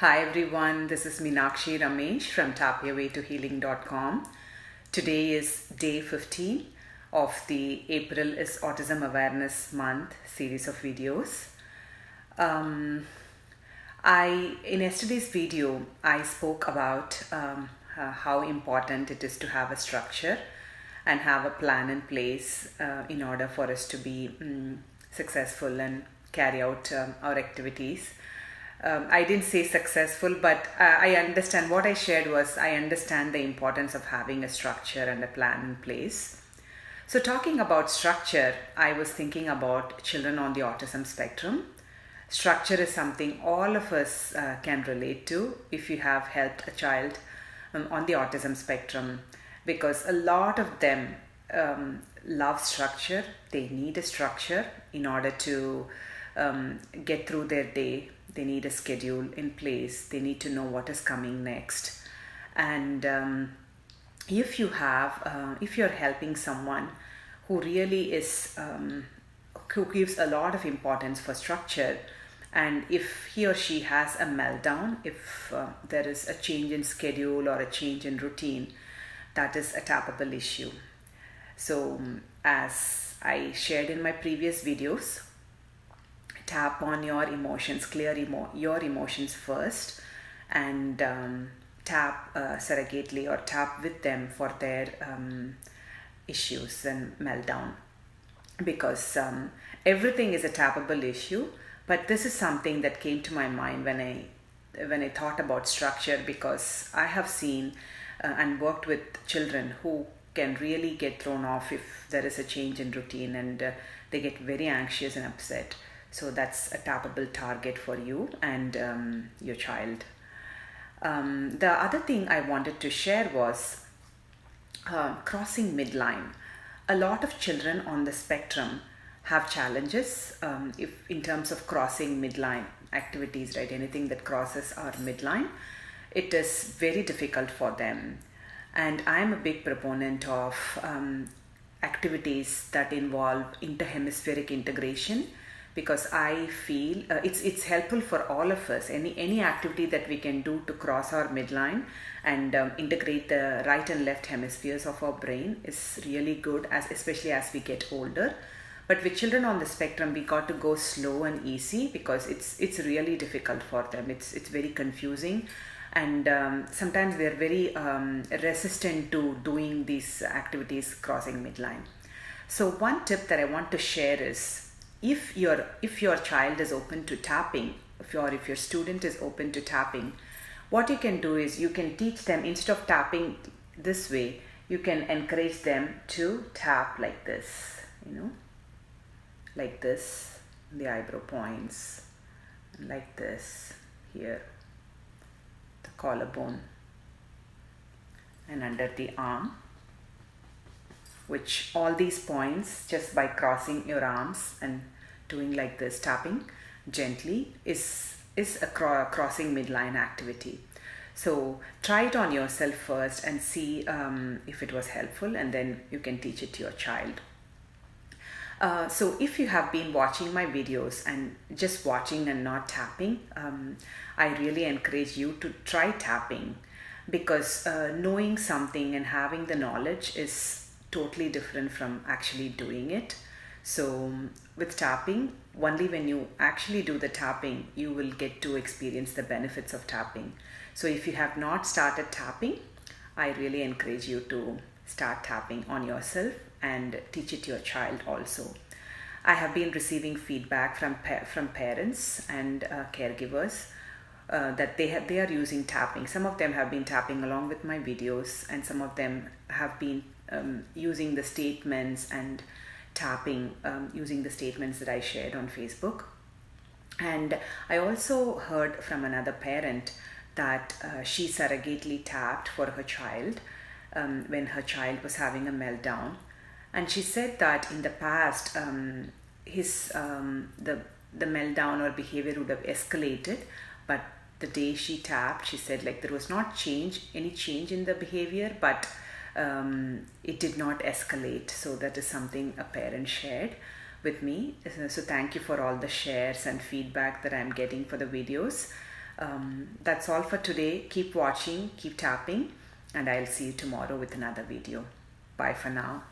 Hi everyone, this is Meenakshi Ramesh from tapyourwaytohealing.com. Today is day 15 of the April is Autism Awareness Month series of videos. In yesterday's video, I spoke about how important it is to have a structure and have a plan in place in order for us to be successful and carry out our activities. I didn't say successful, but I understand what I shared was I understand the importance of having a structure and a plan in place. So talking about structure, I was thinking about children on the autism spectrum. Structure is something all of us can relate to if you have helped a child on the autism spectrum, because a lot of them love structure. They need a structure in order to get through their day. They need a schedule in place. They need to know what is coming next. And if you're helping someone who really is, who gives a lot of importance for structure, and if he or she has a meltdown, if there is a change in schedule or a change in routine, that is a tappable issue. So as I shared in my previous videos, tap on your emotions, clear your emotions first, and tap surrogately or tap with them for their issues and meltdown, because everything is a tappable issue. But this is something that came to my mind when I thought about structure, because I have seen and worked with children who can really get thrown off if there is a change in routine, and they get very anxious and upset. So that's a tappable target for you and your child. The other thing I wanted to share was crossing midline. A lot of children on the spectrum have challenges if in terms of crossing midline activities, right? Anything that crosses our midline, it is very difficult for them. And I'm a big proponent of activities that involve interhemispheric integration, because I feel it's helpful for all of us. Any activity that we can do to cross our midline and integrate the right and left hemispheres of our brain is really good, especially as we get older. But with children on the spectrum, we got to go slow and easy, because it's really difficult for them. It's very confusing, and sometimes they're very resistant to doing these activities crossing midline. So one tip that I want to share is, if your child is open to tapping, if your student is open to tapping, what you can do is you can teach them, instead of tapping this way, you can encourage them to tap like this, like this, the eyebrow points, like this here, the collarbone, and under the arm, which all these points, just by crossing your arms and doing like this, tapping gently, is a crossing midline activity. So try it on yourself first and see if it was helpful, and then you can teach it to your child. So if you have been watching my videos and just watching and not tapping, I really encourage you to try tapping, because knowing something and having the knowledge is totally different from actually doing it. So with tapping, only when you actually do the tapping, you will get to experience the benefits of tapping. So if you have not started tapping, I really encourage you to start tapping on yourself and teach it to your child also. I have been receiving feedback from parents and caregivers that they are using tapping. Some of them have been tapping along with my videos, and some of them have been using the statements and tapping using the statements that I shared on Facebook. And I also heard from another parent that she surrogately tapped for her child when her child was having a meltdown. And she said that in the past, the meltdown or behavior would have escalated, but the day she tapped, she said, like, there was not any change in the behavior, but it did not escalate. So that is something a parent shared with me. So thank you for all the shares and feedback that I'm getting for the videos. That's all for today. Keep watching, keep tapping, and I'll see you tomorrow with another video. Bye for now.